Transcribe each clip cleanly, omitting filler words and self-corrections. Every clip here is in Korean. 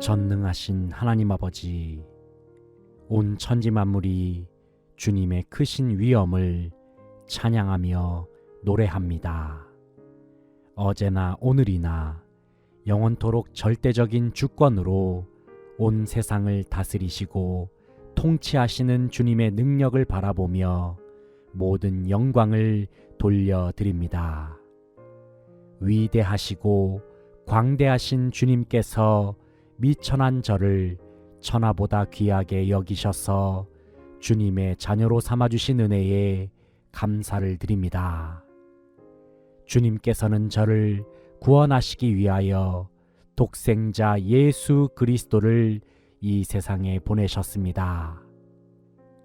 전능하신 하나님 아버지, 온 천지 만물이 주님의 크신 위엄을 찬양하며 노래합니다. 어제나 오늘이나 영원토록 절대적인 주권으로 온 세상을 다스리시고 통치하시는 주님의 능력을 바라보며 모든 영광을 돌려드립니다. 위대하시고 광대하신 주님께서 미천한 저를 천하보다 귀하게 여기셔서 주님의 자녀로 삼아주신 은혜에 감사를 드립니다. 주님께서는 저를 구원하시기 위하여 독생자 예수 그리스도를 이 세상에 보내셨습니다.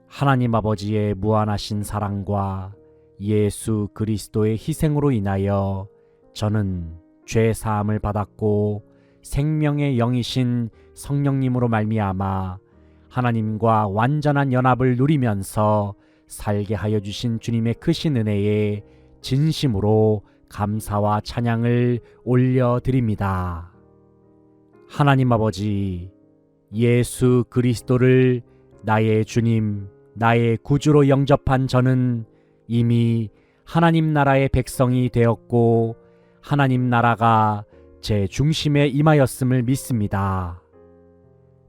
하나님 아버지의 무한하신 사랑과 예수 그리스도의 희생으로 인하여 저는 죄 사함을 받았고 생명의 영이신 성령님으로 말미암아 하나님과 완전한 연합을 누리면서 살게 하여 주신 주님의 크신 은혜에 진심으로 감사와 찬양을 올려드립니다. 하나님 아버지, 예수 그리스도를 나의 주님, 나의 구주로 영접한 저는 이미 하나님 나라의 백성이 되었고 하나님 나라가 제 중심에 임하였음을 믿습니다.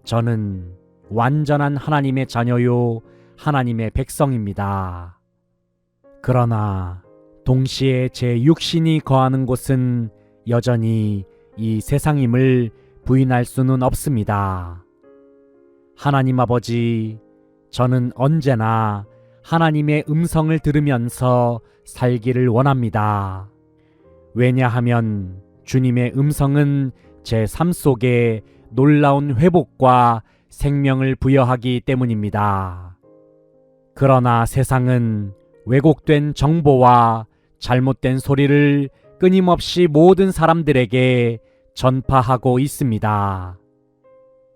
저는 완전한 하나님의 자녀요 하나님의 백성입니다. 그러나 동시에 제 육신이 거하는 곳은 여전히 이 세상임을 부인할 수는 없습니다. 하나님 아버지, 저는 언제나 하나님의 음성을 들으면서 살기를 원합니다. 왜냐하면 주님의 음성은 제 삶 속에 놀라운 회복과 생명을 부여하기 때문입니다. 그러나 세상은 왜곡된 정보와 잘못된 소리를 끊임없이 모든 사람들에게 전파하고 있습니다.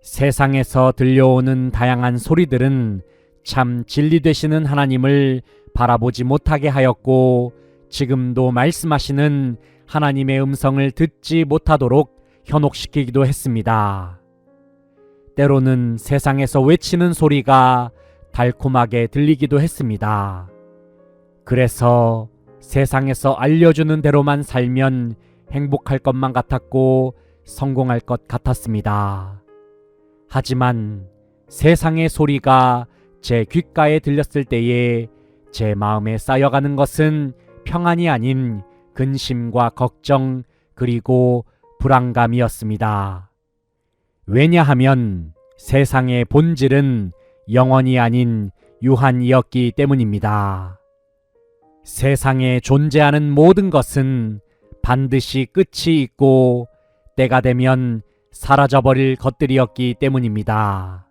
세상에서 들려오는 다양한 소리들은 참 진리 되시는 하나님을 바라보지 못하게 하였고 지금도 말씀하시는 하나님의 음성을 듣지 못하도록 현혹시키기도 했습니다. 때로는 세상에서 외치는 소리가 달콤하게 들리기도 했습니다. 그래서 세상에서 알려주는 대로만 살면 행복할 것만 같았고 성공할 것 같았습니다. 하지만 세상의 소리가 제 귓가에 들렸을 때에 제 마음에 쌓여가는 것은 평안이 아닌 근심과 걱정 그리고 불안감이었습니다. 왜냐하면 세상의 본질은 영원이 아닌 유한이었기 때문입니다. 세상에 존재하는 모든 것은 반드시 끝이 있고 때가 되면 사라져버릴 것들이었기 때문입니다.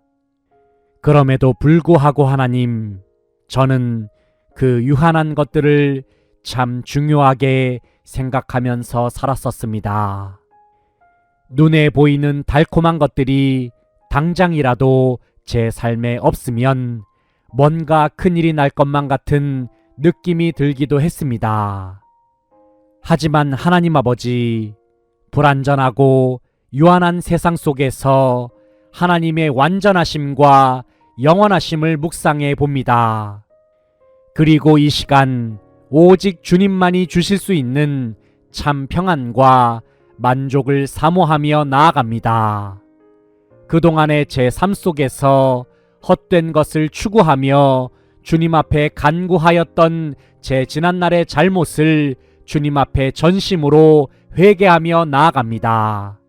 그럼에도 불구하고 하나님, 저는 그 유한한 것들을 참 중요하게 생각하면서 살았었습니다. 눈에 보이는 달콤한 것들이 당장이라도 제 삶에 없으면 뭔가 큰일이 날 것만 같은 느낌이 들기도 했습니다. 하지만 하나님 아버지, 불완전하고 유한한 세상 속에서 하나님의 완전하심과 영원하심을 묵상해 봅니다. 그리고 이 시간 오직 주님만이 주실 수 있는 참 평안과 만족을 사모하며 나아갑니다. 그동안의 제 삶 속에서 헛된 것을 추구하며 주님 앞에 간구하였던 제 지난날의 잘못을 주님 앞에 전심으로 회개하며 나아갑니다.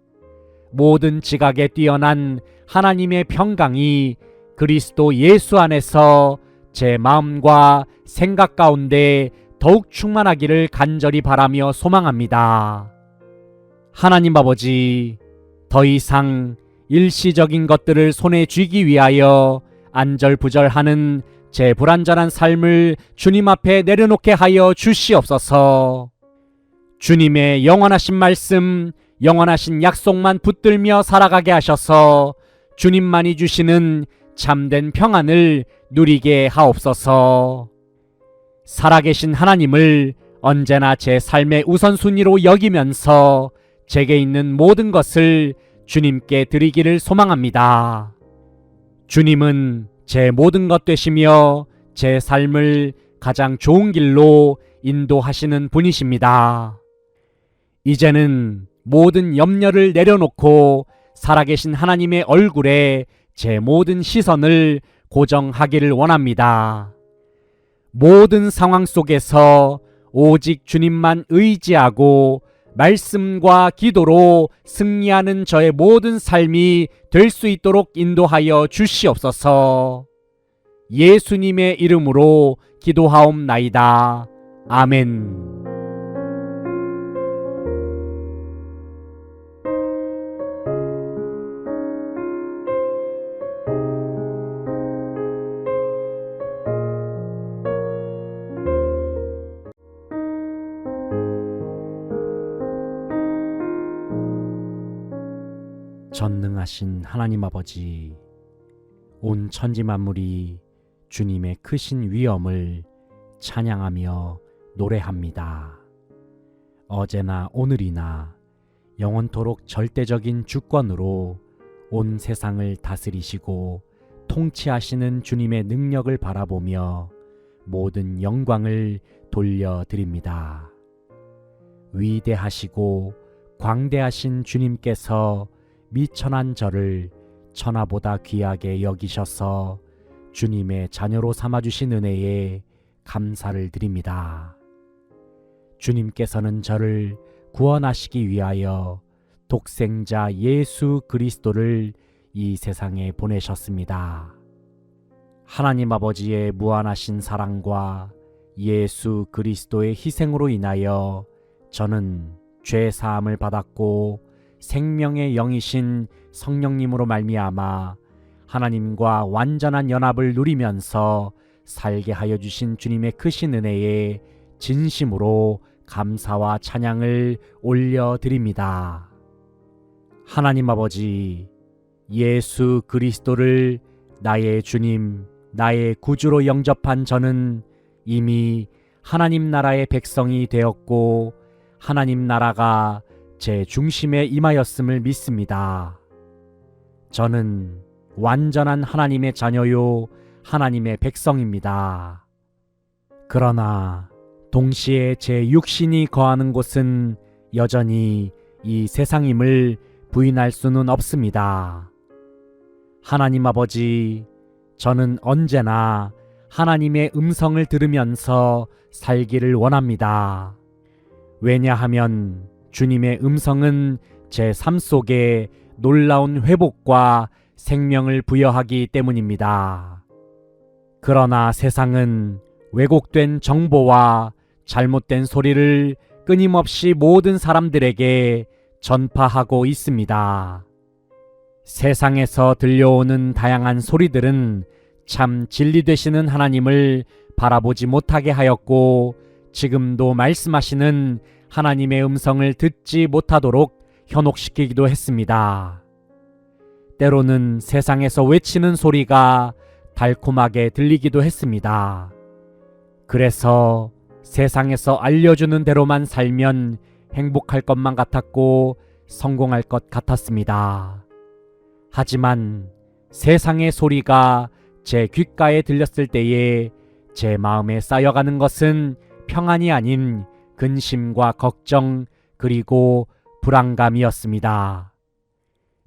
모든 지각에 뛰어난 하나님의 평강이 그리스도 예수 안에서 제 마음과 생각 가운데 더욱 충만하기를 간절히 바라며 소망합니다. 하나님 아버지, 더 이상 일시적인 것들을 손에 쥐기 위하여 안절부절하는 제 불완전한 삶을 주님 앞에 내려놓게 하여 주시옵소서. 주님의 영원하신 말씀, 영원하신 약속만 붙들며 살아가게 하셔서 주님만이 주시는 참된 평안을 누리게 하옵소서. 살아계신 하나님을 언제나 제 삶의 우선순위로 여기면서 제게 있는 모든 것을 주님께 드리기를 소망합니다. 주님은 제 모든 것 되시며 제 삶을 가장 좋은 길로 인도하시는 분이십니다. 이제는 모든 염려를 내려놓고 살아계신 하나님의 얼굴에 제 모든 시선을 고정하기를 원합니다. 모든 상황 속에서 오직 주님만 의지하고 말씀과 기도로 승리하는 저의 모든 삶이 될 수 있도록 인도하여 주시옵소서. 예수님의 이름으로 기도하옵나이다. 아멘. 전능하신 하나님 아버지, 온 천지 만물이 주님의 크신 위엄을 찬양하며 노래합니다. 어제나 오늘이나 영원토록 절대적인 주권으로 온 세상을 다스리시고 통치하시는 주님의 능력을 바라보며 모든 영광을 돌려드립니다. 위대하시고 광대하신 주님께서 미천한 저를 천하보다 귀하게 여기셔서 주님의 자녀로 삼아주신 은혜에 감사를 드립니다. 주님께서는 저를 구원하시기 위하여 독생자 예수 그리스도를 이 세상에 보내셨습니다. 하나님 아버지의 무한하신 사랑과 예수 그리스도의 희생으로 인하여 저는 죄 사함을 받았고 생명의 영이신 성령님으로 말미암아 하나님과 완전한 연합을 누리면서 살게 하여 주신 주님의 크신 은혜에 진심으로 감사와 찬양을 올려드립니다. 하나님 아버지, 예수 그리스도를 나의 주님, 나의 구주로 영접한 저는 이미 하나님 나라의 백성이 되었고 하나님 나라가 제 중심에 임하였음을 믿습니다. 저는 완전한 하나님의 자녀요 하나님의 백성입니다. 그러나 동시에 제 육신이 거하는 곳은 여전히 이 세상임을 부인할 수는 없습니다. 하나님 아버지, 저는 언제나 하나님의 음성을 들으면서 살기를 원합니다. 왜냐하면 주님의 음성은 제 삶 속에 놀라운 회복과 생명을 부여하기 때문입니다. 그러나 세상은 왜곡된 정보와 잘못된 소리를 끊임없이 모든 사람들에게 전파하고 있습니다. 세상에서 들려오는 다양한 소리들은 참 진리 되시는 하나님을 바라보지 못하게 하였고 지금도 말씀하시는 하나님의 음성을 듣지 못하도록 현혹시키기도 했습니다. 때로는 세상에서 외치는 소리가 달콤하게 들리기도 했습니다. 그래서 세상에서 알려주는 대로만 살면 행복할 것만 같았고 성공할 것 같았습니다. 하지만 세상의 소리가 제 귓가에 들렸을 때에 제 마음에 쌓여가는 것은 평안이 아닌 근심과 걱정 그리고 불안감이었습니다.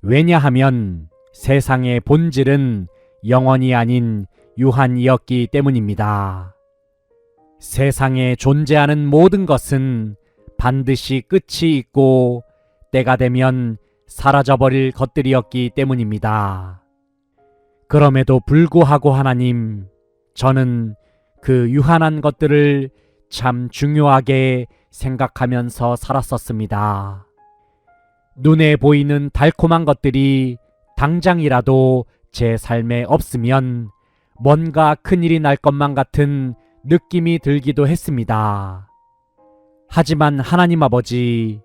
왜냐하면 세상의 본질은 영원이 아닌 유한이었기 때문입니다. 세상에 존재하는 모든 것은 반드시 끝이 있고 때가 되면 사라져버릴 것들이었기 때문입니다. 그럼에도 불구하고 하나님, 저는 그 유한한 것들을 참 중요하게 생각하면서 살았었습니다. 눈에 보이는 달콤한 것들이 당장이라도 제 삶에 없으면 뭔가 큰일이 날 것만 같은 느낌이 들기도 했습니다. 하지만 하나님 아버지,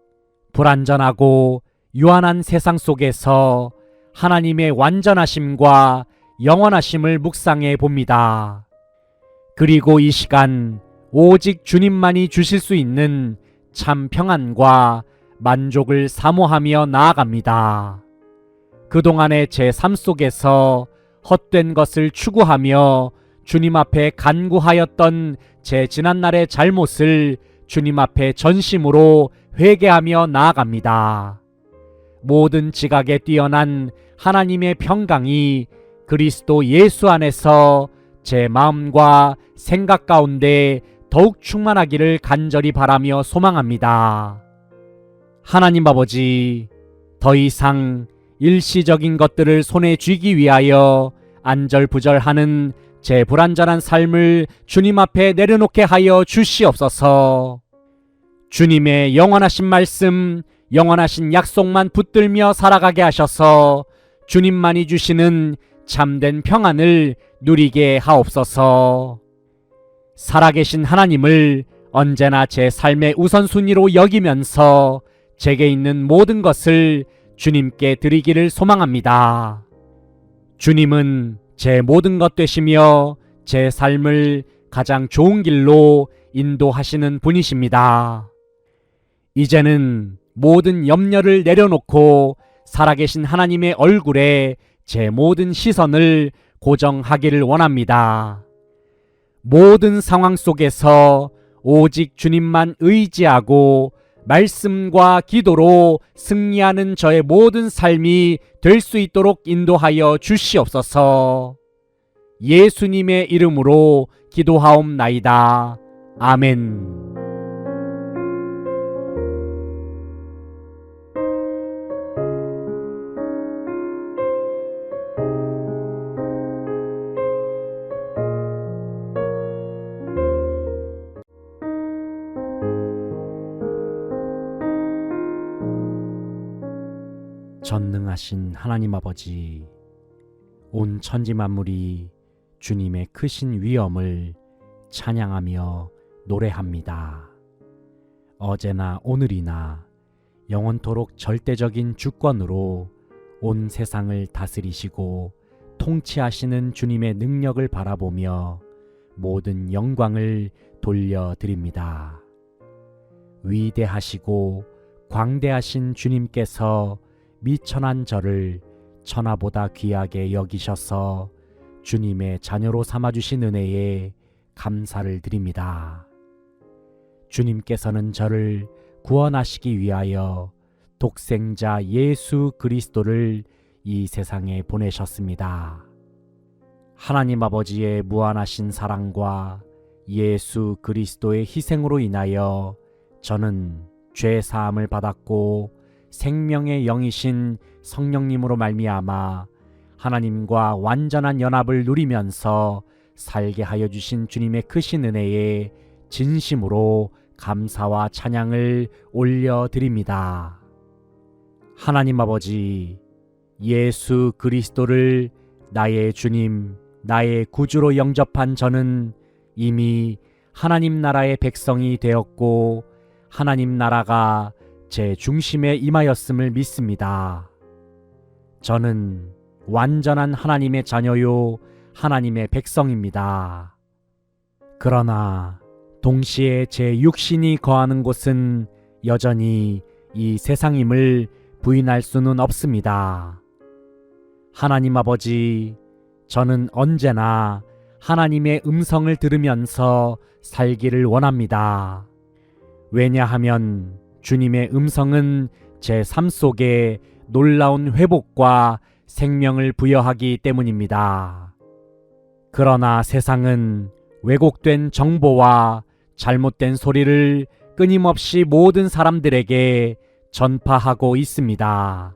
불완전하고 유한한 세상 속에서 하나님의 완전하심과 영원하심을 묵상해 봅니다. 그리고 이 시간 오직 주님만이 주실 수 있는 참 평안과 만족을 사모하며 나아갑니다. 그동안의 제 삶 속에서 헛된 것을 추구하며 주님 앞에 간구하였던 제 지난날의 잘못을 주님 앞에 전심으로 회개하며 나아갑니다. 모든 지각에 뛰어난 하나님의 평강이 그리스도 예수 안에서 제 마음과 생각 가운데 더욱 충만하기를 간절히 바라며 소망합니다. 하나님 아버지, 더 이상 일시적인 것들을 손에 쥐기 위하여 안절부절하는 제 불완전한 삶을 주님 앞에 내려놓게 하여 주시옵소서. 주님의 영원하신 말씀, 영원하신 약속만 붙들며 살아가게 하셔서 주님만이 주시는 참된 평안을 누리게 하옵소서. 살아계신 하나님을 언제나 제 삶의 우선순위로 여기면서 제게 있는 모든 것을 주님께 드리기를 소망합니다. 주님은 제 모든 것 되시며 제 삶을 가장 좋은 길로 인도하시는 분이십니다. 이제는 모든 염려를 내려놓고 살아계신 하나님의 얼굴에 제 모든 시선을 고정하기를 원합니다. 모든 상황 속에서 오직 주님만 의지하고 말씀과 기도로 승리하는 저의 모든 삶이 될 수 있도록 인도하여 주시옵소서. 예수님의 이름으로 기도하옵나이다. 아멘. 전능하신 하나님 아버지, 온 천지 만물이 주님의 크신 위엄을 찬양하며 노래합니다. 어제나 오늘이나 영원토록 절대적인 주권으로 온 세상을 다스리시고 통치하시는 주님의 능력을 바라보며 모든 영광을 돌려드립니다. 위대하시고 광대하신 주님께서 미천한 저를 천하보다 귀하게 여기셔서 주님의 자녀로 삼아주신 은혜에 감사를 드립니다. 주님께서는 저를 구원하시기 위하여 독생자 예수 그리스도를 이 세상에 보내셨습니다. 하나님 아버지의 무한하신 사랑과 예수 그리스도의 희생으로 인하여 저는 죄 사함을 받았고 생명의 영이신 성령님으로 말미암아 하나님과 완전한 연합을 누리면서 살게 하여 주신 주님의 크신 은혜에 진심으로 감사와 찬양을 올려드립니다. 하나님 아버지, 예수 그리스도를 나의 주님, 나의 구주로 영접한 저는 이미 하나님 나라의 백성이 되었고 하나님 나라가 제 중심에 임하였음을 믿습니다. 저는 완전한 하나님의 자녀요 하나님의 백성입니다. 그러나 동시에 제 육신이 거하는 곳은 여전히 이 세상임을 부인할 수는 없습니다. 하나님 아버지, 저는 언제나 하나님의 음성을 들으면서 살기를 원합니다. 왜냐하면 주님의 음성은 제 삶 속에 놀라운 회복과 생명을 부여하기 때문입니다. 그러나 세상은 왜곡된 정보와 잘못된 소리를 끊임없이 모든 사람들에게 전파하고 있습니다.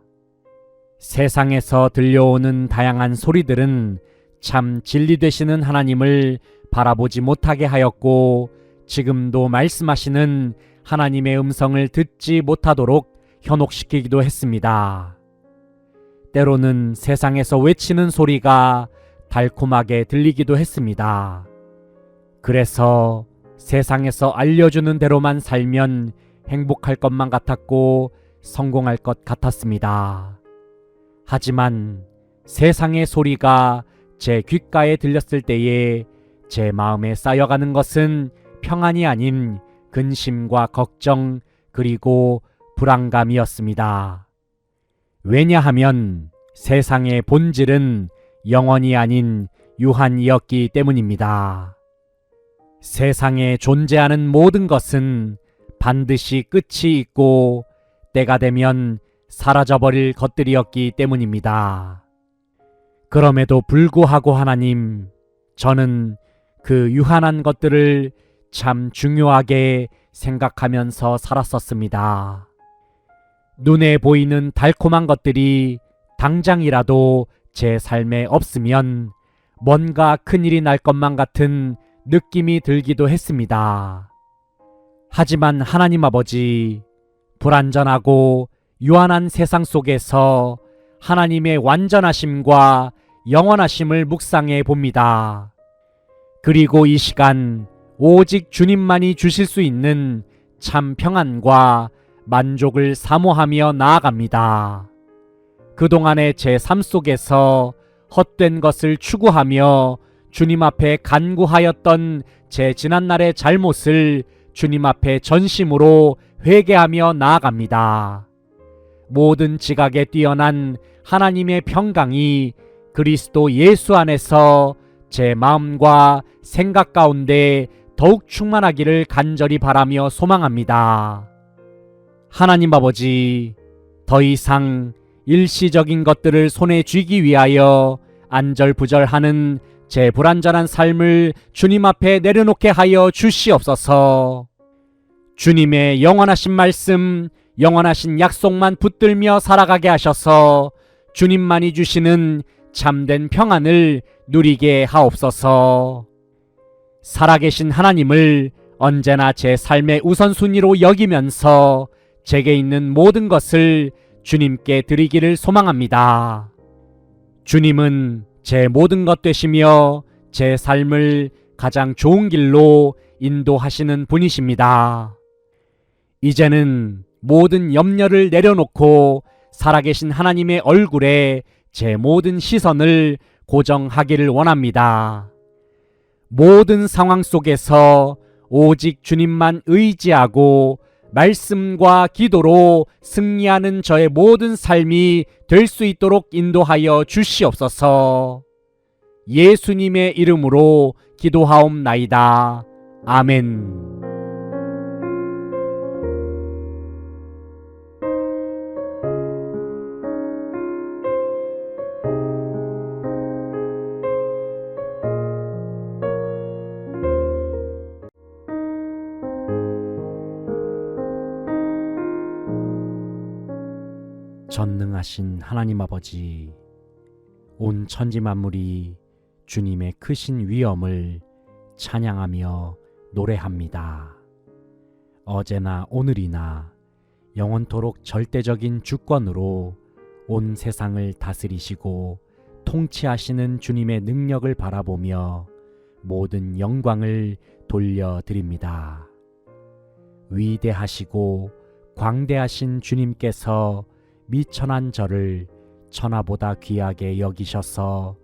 세상에서 들려오는 다양한 소리들은 참 진리 되시는 하나님을 바라보지 못하게 하였고 지금도 말씀하시는 하나님의 음성을 듣지 못하도록 현혹시키기도 했습니다. 때로는 세상에서 외치는 소리가 달콤하게 들리기도 했습니다. 그래서 세상에서 알려주는 대로만 살면 행복할 것만 같았고 성공할 것 같았습니다. 하지만 세상의 소리가 제 귓가에 들렸을 때에 제 마음에 쌓여가는 것은 평안이 아닌 근심과 걱정 그리고 불안감이었습니다. 왜냐하면 세상의 본질은 영원이 아닌 유한이었기 때문입니다. 세상에 존재하는 모든 것은 반드시 끝이 있고 때가 되면 사라져버릴 것들이었기 때문입니다. 그럼에도 불구하고 하나님, 저는 그 유한한 것들을 참 중요하게 생각하면서 살았었습니다. 눈에 보이는 달콤한 것들이 당장이라도 제 삶에 없으면 뭔가 큰일이 날 것만 같은 느낌이 들기도 했습니다. 하지만 하나님 아버지, 불완전하고 유한한 세상 속에서 하나님의 완전하심과 영원하심을 묵상해 봅니다. 그리고 이 시간 오직 주님만이 주실 수 있는 참 평안과 만족을 사모하며 나아갑니다. 그동안의 제 삶 속에서 헛된 것을 추구하며 주님 앞에 간구하였던 제 지난날의 잘못을 주님 앞에 전심으로 회개하며 나아갑니다. 모든 지각에 뛰어난 하나님의 평강이 그리스도 예수 안에서 제 마음과 생각 가운데 더욱 충만하기를 간절히 바라며 소망합니다. 하나님 아버지, 더 이상 일시적인 것들을 손에 쥐기 위하여 안절부절하는 제 불완전한 삶을 주님 앞에 내려놓게 하여 주시옵소서. 주님의 영원하신 말씀, 영원하신 약속만 붙들며 살아가게 하셔서 주님만이 주시는 참된 평안을 누리게 하옵소서. 살아계신 하나님을 언제나 제 삶의 우선순위로 여기면서 제게 있는 모든 것을 주님께 드리기를 소망합니다. 주님은 제 모든 것 되시며 제 삶을 가장 좋은 길로 인도하시는 분이십니다. 이제는 모든 염려를 내려놓고 살아계신 하나님의 얼굴에 제 모든 시선을 고정하기를 원합니다. 모든 상황 속에서 오직 주님만 의지하고 말씀과 기도로 승리하는 저의 모든 삶이 될 수 있도록 인도하여 주시옵소서. 예수님의 이름으로 기도하옵나이다. 아멘. 전능하신 하나님 아버지, 온 천지 만물이 주님의 크신 위엄을 찬양하며 노래합니다. 어제나 오늘이나 영원토록 절대적인 주권으로 온 세상을 다스리시고 통치하시는 주님의 능력을 바라보며 모든 영광을 돌려드립니다. 위대하시고 광대하신 주님께서 미천한 저를 천하보다 귀하게 여기셔서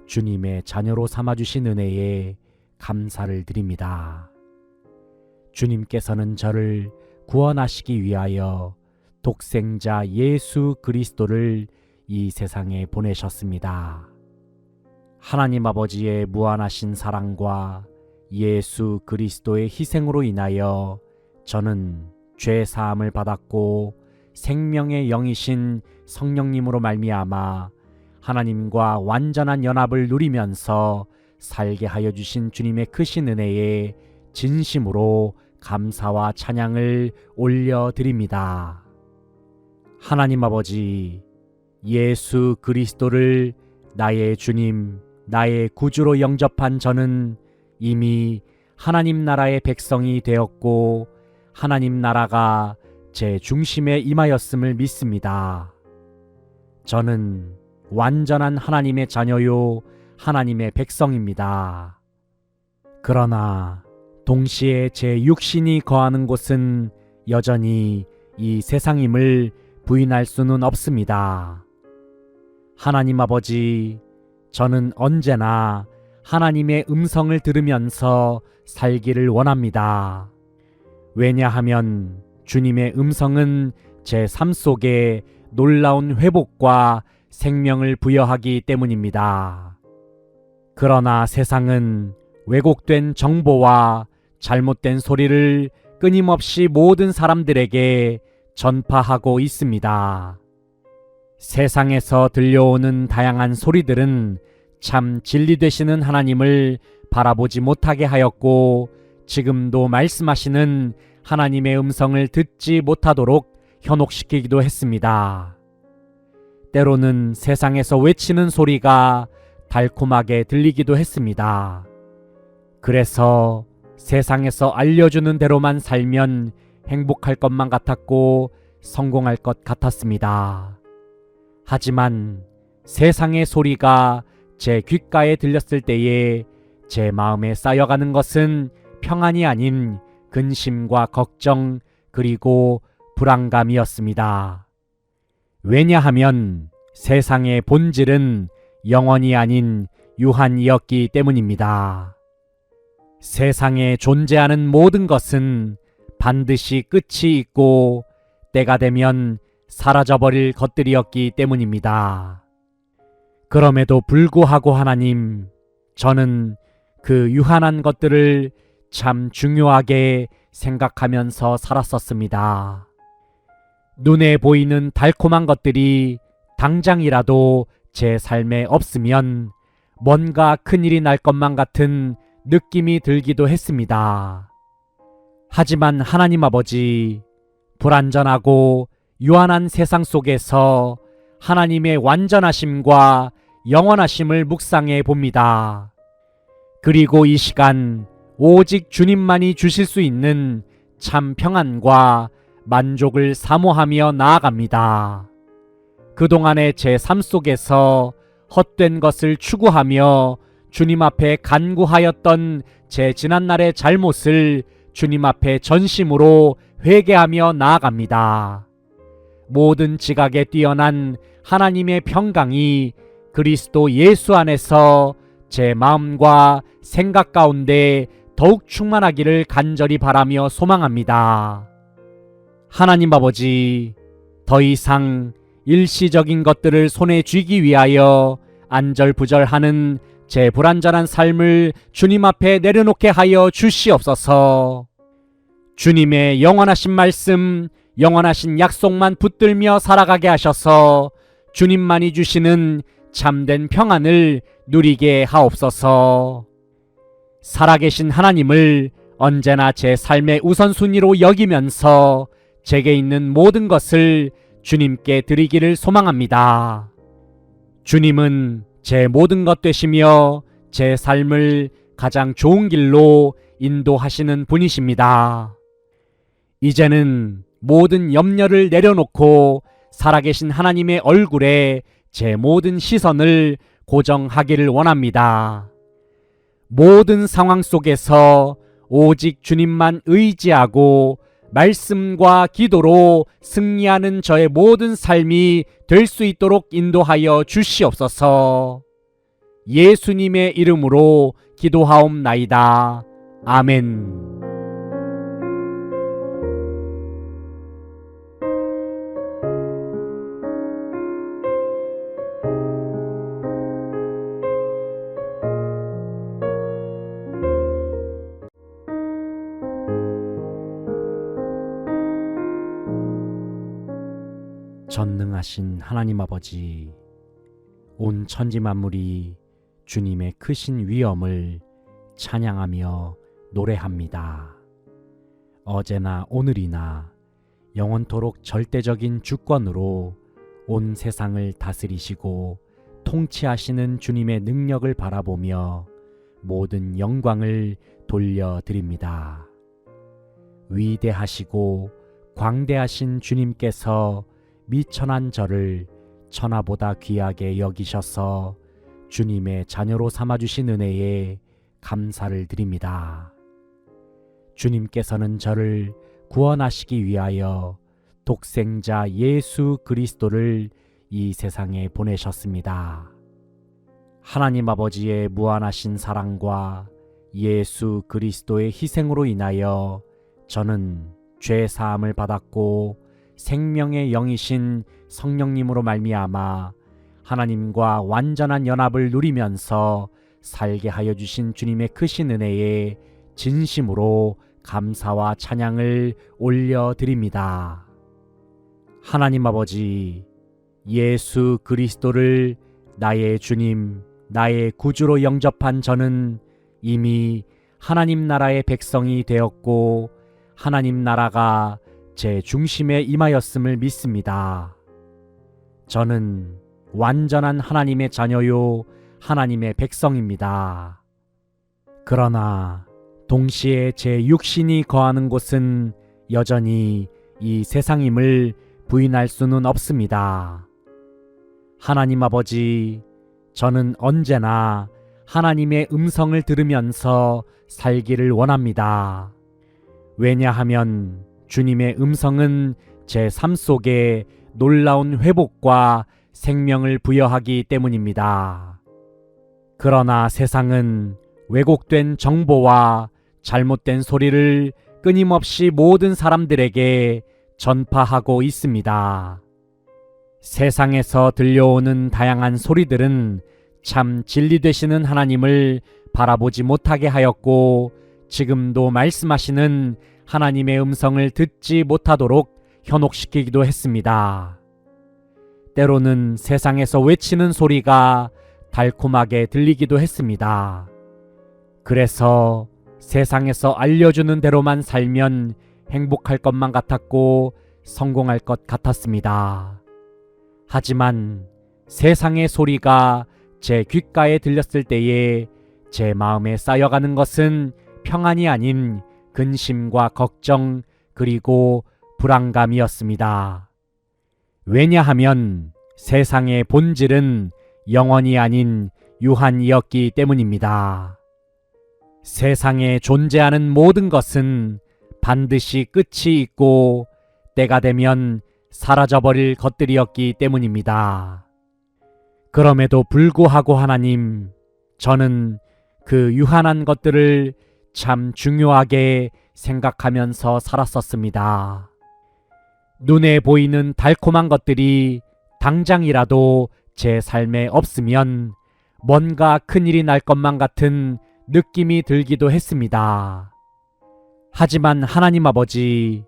주님의 자녀로 삼아주신 은혜에 감사를 드립니다. 주님께서는 저를 구원하시기 위하여 독생자 예수 그리스도를 이 세상에 보내셨습니다. 하나님 아버지의 무한하신 사랑과 예수 그리스도의 희생으로 인하여 저는 죄 사함을 받았고 생명의 영이신 성령님으로 말미암아 하나님과 완전한 연합을 누리면서 살게 하여 주신 주님의 크신 은혜에 진심으로 감사와 찬양을 올려드립니다. 하나님 아버지, 예수 그리스도를 나의 주님, 나의 구주로 영접한 저는 이미 하나님 나라의 백성이 되었고 하나님 나라가 제 중심에 임하였음을 믿습니다. 저는 완전한 하나님의 자녀요 하나님의 백성입니다. 그러나 동시에 제 육신이 거하는 곳은 여전히 이 세상임을 부인할 수는 없습니다. 하나님 아버지, 저는 언제나 하나님의 음성을 들으면서 살기를 원합니다. 왜냐하면 주님의 음성은 제 삶 속에 놀라운 회복과 생명을 부여하기 때문입니다. 그러나 세상은 왜곡된 정보와 잘못된 소리를 끊임없이 모든 사람들에게 전파하고 있습니다. 세상에서 들려오는 다양한 소리들은 참 진리 되시는 하나님을 바라보지 못하게 하였고, 지금도 말씀하시는 하나님의 음성을 듣지 못하도록 현혹시키기도 했습니다. 때로는 세상에서 외치는 소리가 달콤하게 들리기도 했습니다. 그래서 세상에서 알려주는 대로만 살면 행복할 것만 같았고 성공할 것 같았습니다. 하지만 세상의 소리가 제 귓가에 들렸을 때에 제 마음에 쌓여가는 것은 평안이 아닌 근심과 걱정 그리고 불안감이었습니다. 왜냐하면 세상의 본질은 영원이 아닌 유한이었기 때문입니다. 세상에 존재하는 모든 것은 반드시 끝이 있고 때가 되면 사라져버릴 것들이었기 때문입니다. 그럼에도 불구하고 하나님, 저는 그 유한한 것들을 참 중요하게 생각하면서 살았었습니다. 눈에 보이는 달콤한 것들이 당장이라도 제 삶에 없으면 뭔가 큰일이 날 것만 같은 느낌이 들기도 했습니다. 하지만 하나님 아버지, 불완전하고 유한한 세상 속에서 하나님의 완전하심과 영원하심을 묵상해 봅니다. 그리고 이 시간 오직 주님만이 주실 수 있는 참 평안과 만족을 사모하며 나아갑니다. 그동안의 제 삶 속에서 헛된 것을 추구하며 주님 앞에 간구하였던 제 지난날의 잘못을 주님 앞에 전심으로 회개하며 나아갑니다. 모든 지각에 뛰어난 하나님의 평강이 그리스도 예수 안에서 제 마음과 생각 가운데 더욱 충만하기를 간절히 바라며 소망합니다. 하나님 아버지, 더 이상 일시적인 것들을 손에 쥐기 위하여 안절부절하는 제 불완전한 삶을 주님 앞에 내려놓게 하여 주시옵소서. 주님의 영원하신 말씀, 영원하신 약속만 붙들며 살아가게 하셔서 주님만이 주시는 참된 평안을 누리게 하옵소서. 살아계신 하나님을 언제나 제 삶의 우선순위로 여기면서 제게 있는 모든 것을 주님께 드리기를 소망합니다. 주님은 제 모든 것 되시며 제 삶을 가장 좋은 길로 인도하시는 분이십니다. 이제는 모든 염려를 내려놓고 살아계신 하나님의 얼굴에 제 모든 시선을 고정하기를 원합니다. 모든 상황 속에서 오직 주님만 의지하고 말씀과 기도로 승리하는 저의 모든 삶이 될 수 있도록 인도하여 주시옵소서. 예수님의 이름으로 기도하옵나이다. 아멘. 전능하신 하나님 아버지, 온 천지 만물이 주님의 크신 위엄을 찬양하며 노래합니다. 어제나 오늘이나 영원토록 절대적인 주권으로 온 세상을 다스리시고 통치하시는 주님의 능력을 바라보며 모든 영광을 돌려드립니다. 위대하시고 광대하신 주님께서 미천한 저를 천하보다 귀하게 여기셔서 주님의 자녀로 삼아주신 은혜에 감사를 드립니다. 주님께서는 저를 구원하시기 위하여 독생자 예수 그리스도를 이 세상에 보내셨습니다. 하나님 아버지의 무한하신 사랑과 예수 그리스도의 희생으로 인하여 저는 죄 사함을 받았고 생명의 영이신 성령님으로 말미암아 하나님과 완전한 연합을 누리면서 살게 하여 주신 주님의 크신 은혜에 진심으로 감사와 찬양을 올려드립니다. 하나님 아버지, 예수 그리스도를 나의 주님, 나의 구주로 영접한 저는 이미 하나님 나라의 백성이 되었고 하나님 나라가 제 중심에 임하였음을 믿습니다. 저는 완전한 하나님의 자녀요, 하나님의 백성입니다. 그러나 동시에 제 육신이 거하는 곳은 여전히 이 세상임을 부인할 수는 없습니다. 하나님 아버지, 저는 언제나 하나님의 음성을 들으면서 살기를 원합니다. 왜냐하면 주님의 음성은 제 삶 속에 놀라운 회복과 생명을 부여하기 때문입니다. 그러나 세상은 왜곡된 정보와 잘못된 소리를 끊임없이 모든 사람들에게 전파하고 있습니다. 세상에서 들려오는 다양한 소리들은 참 진리 되시는 하나님을 바라보지 못하게 하였고 지금도 말씀하시는 하나님의 음성을 듣지 못하도록 현혹시키기도 했습니다. 때로는 세상에서 외치는 소리가 달콤하게 들리기도 했습니다. 그래서 세상에서 알려주는 대로만 살면 행복할 것만 같았고 성공할 것 같았습니다. 하지만 세상의 소리가 제 귓가에 들렸을 때에 제 마음에 쌓여가는 것은 평안이 아닌 근심과 걱정 그리고 불안감이었습니다. 왜냐하면 세상의 본질은 영원이 아닌 유한이었기 때문입니다. 세상에 존재하는 모든 것은 반드시 끝이 있고 때가 되면 사라져버릴 것들이었기 때문입니다. 그럼에도 불구하고 하나님, 저는 그 유한한 것들을 참 중요하게 생각하면서 살았었습니다. 눈에 보이는 달콤한 것들이 당장이라도 제 삶에 없으면 뭔가 큰일이 날 것만 같은 느낌이 들기도 했습니다. 하지만 하나님 아버지,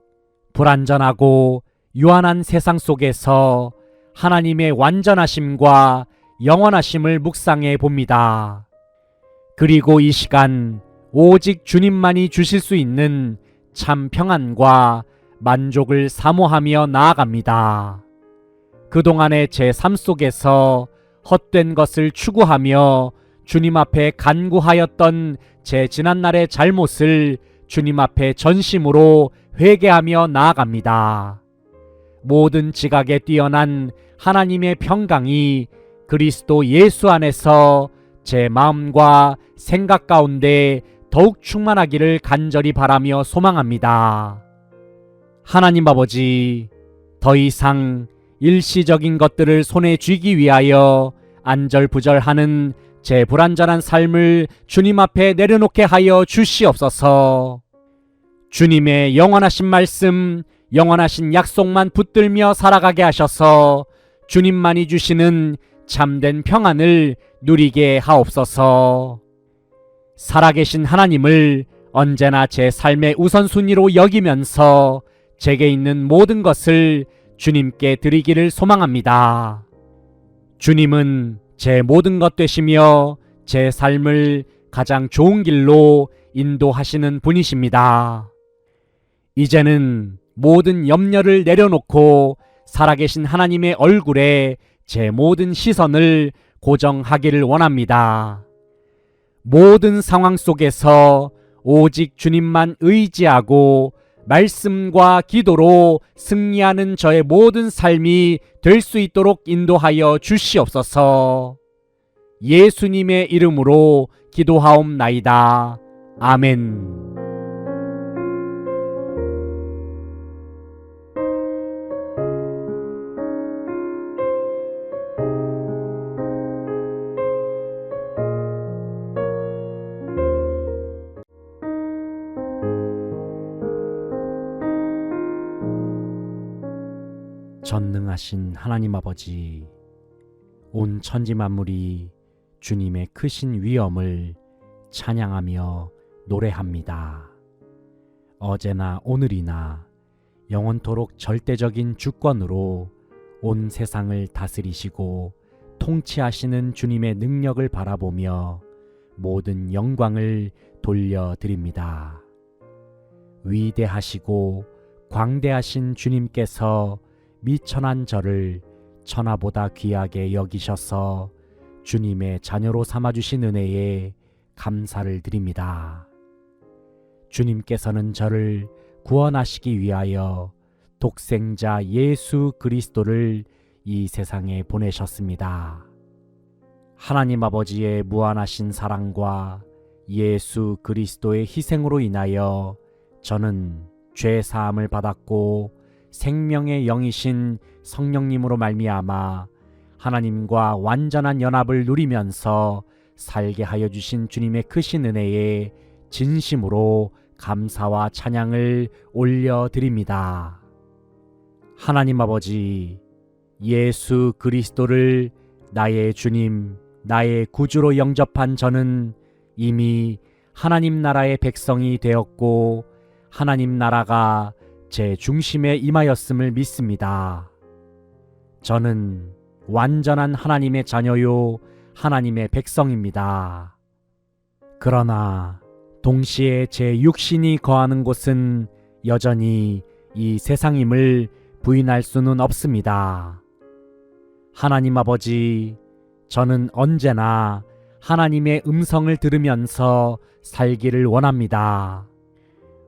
불완전하고 유한한 세상 속에서 하나님의 완전하심과 영원하심을 묵상해 봅니다. 그리고 이 시간 오직 주님만이 주실 수 있는 참 평안과 만족을 사모하며 나아갑니다. 그동안의 제 삶 속에서 헛된 것을 추구하며 주님 앞에 간구하였던 제 지난날의 잘못을 주님 앞에 전심으로 회개하며 나아갑니다. 모든 지각에 뛰어난 하나님의 평강이 그리스도 예수 안에서 제 마음과 생각 가운데 더욱 충만하기를 간절히 바라며 소망합니다. 하나님 아버지, 더 이상 일시적인 것들을 손에 쥐기 위하여 안절부절하는 제 불완전한 삶을 주님 앞에 내려놓게 하여 주시옵소서. 주님의 영원하신 말씀, 영원하신 약속만 붙들며 살아가게 하셔서 주님만이 주시는 참된 평안을 누리게 하옵소서. 살아계신 하나님을 언제나 제 삶의 우선순위로 여기면서 제게 있는 모든 것을 주님께 드리기를 소망합니다. 주님은 제 모든 것 되시며 제 삶을 가장 좋은 길로 인도하시는 분이십니다. 이제는 모든 염려를 내려놓고 살아계신 하나님의 얼굴에 제 모든 시선을 고정하기를 원합니다. 모든 상황 속에서 오직 주님만 의지하고 말씀과 기도로 승리하는 저의 모든 삶이 될 수 있도록 인도하여 주시옵소서. 예수님의 이름으로 기도하옵나이다. 아멘. 전능하신 하나님 아버지, 온 천지 만물이 주님의 크신 위엄을 찬양하며 노래합니다. 어제나 오늘이나 영원토록 절대적인 주권으로 온 세상을 다스리시고 통치하시는 주님의 능력을 바라보며 모든 영광을 돌려드립니다. 위대하시고 광대하신 주님께서 미천한 저를 천하보다 귀하게 여기셔서 주님의 자녀로 삼아주신 은혜에 감사를 드립니다. 주님께서는 저를 구원하시기 위하여 독생자 예수 그리스도를 이 세상에 보내셨습니다. 하나님 아버지의 무한하신 사랑과 예수 그리스도의 희생으로 인하여 저는 죄 사함을 받았고 생명의 영이신 성령님으로 말미암아 하나님과 완전한 연합을 누리면서 살게 하여 주신 주님의 크신 은혜에 진심으로 감사와 찬양을 올려드립니다. 하나님 아버지, 예수 그리스도를 나의 주님, 나의 구주로 영접한 저는 이미 하나님 나라의 백성이 되었고 하나님 나라가 제 중심에 임하였음을 믿습니다. 저는 완전한 하나님의 자녀요 하나님의 백성입니다. 그러나 동시에 제 육신이 거하는 곳은 여전히 이 세상임을 부인할 수는 없습니다. 하나님 아버지, 저는 언제나 하나님의 음성을 들으면서 살기를 원합니다.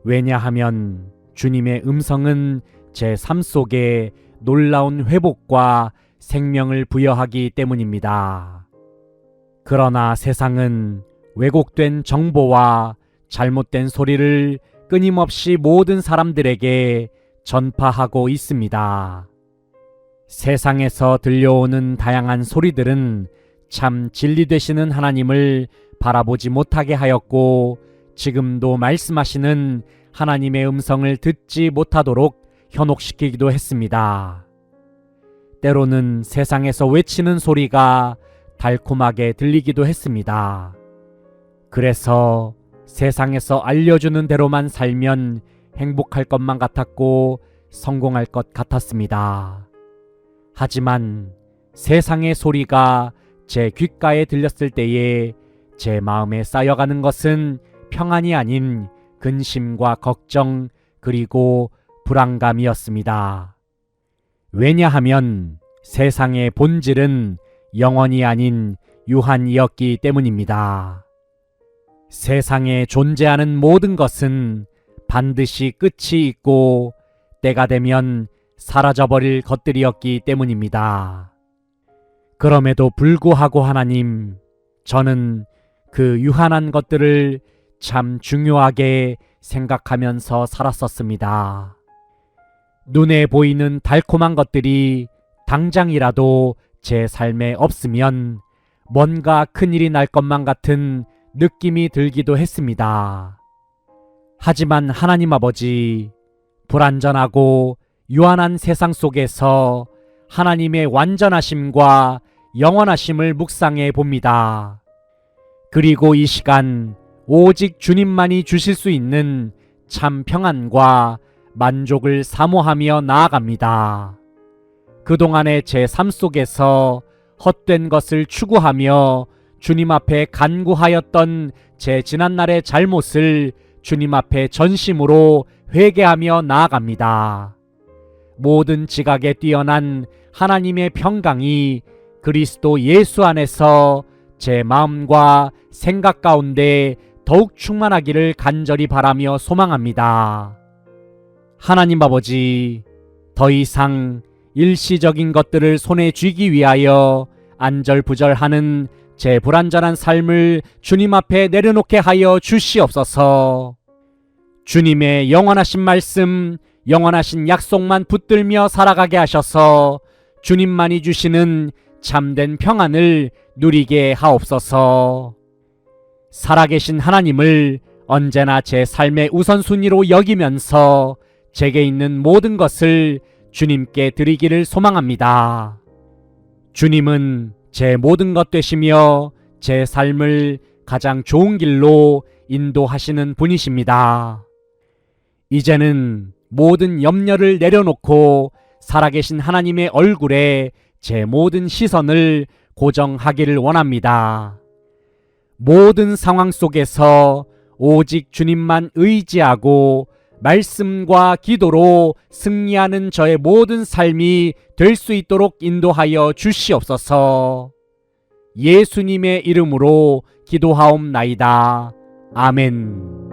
왜냐하면 주님의 음성은 제 삶 속에 놀라운 회복과 생명을 부여하기 때문입니다. 그러나 세상은 왜곡된 정보와 잘못된 소리를 끊임없이 모든 사람들에게 전파하고 있습니다. 세상에서 들려오는 다양한 소리들은 참 진리 되시는 하나님을 바라보지 못하게 하였고 지금도 말씀하시는 하나님의 음성을 듣지 못하도록 현혹시키기도 했습니다. 때로는 세상에서 외치는 소리가 달콤하게 들리기도 했습니다. 그래서 세상에서 알려주는 대로만 살면 행복할 것만 같았고 성공할 것 같았습니다. 하지만 세상의 소리가 제 귓가에 들렸을 때에 제 마음에 쌓여가는 것은 평안이 아닌 근심과 걱정 그리고 불안감이었습니다. 왜냐하면 세상의 본질은 영원이 아닌 유한이었기 때문입니다. 세상에 존재하는 모든 것은 반드시 끝이 있고 때가 되면 사라져버릴 것들이었기 때문입니다. 그럼에도 불구하고 하나님, 저는 그 유한한 것들을 참 중요하게 생각하면서 살았었습니다. 눈에 보이는 달콤한 것들이 당장이라도 제 삶에 없으면 뭔가 큰일이 날 것만 같은 느낌이 들기도 했습니다. 하지만 하나님 아버지, 불완전하고 유한한 세상 속에서 하나님의 완전하심과 영원하심을 묵상해 봅니다. 그리고 이 시간 오직 주님만이 주실 수 있는 참 평안과 만족을 사모하며 나아갑니다. 그동안의 제 삶 속에서 헛된 것을 추구하며 주님 앞에 간구하였던 제 지난날의 잘못을 주님 앞에 전심으로 회개하며 나아갑니다. 모든 지각에 뛰어난 하나님의 평강이 그리스도 예수 안에서 제 마음과 생각 가운데 더욱 충만하기를 간절히 바라며 소망합니다. 하나님 아버지, 더 이상 일시적인 것들을 손에 쥐기 위하여 안절부절하는 제 불완전한 삶을 주님 앞에 내려놓게 하여 주시옵소서. 주님의 영원하신 말씀, 영원하신 약속만 붙들며 살아가게 하셔서 주님만이 주시는 참된 평안을 누리게 하옵소서. 살아계신 하나님을 언제나 제 삶의 우선순위로 여기면서 제게 있는 모든 것을 주님께 드리기를 소망합니다. 주님은 제 모든 것 되시며 제 삶을 가장 좋은 길로 인도하시는 분이십니다. 이제는 모든 염려를 내려놓고 살아계신 하나님의 얼굴에 제 모든 시선을 고정하기를 원합니다. 모든 상황 속에서 오직 주님만 의지하고 말씀과 기도로 승리하는 저의 모든 삶이 될 수 있도록 인도하여 주시옵소서. 예수님의 이름으로 기도하옵나이다. 아멘.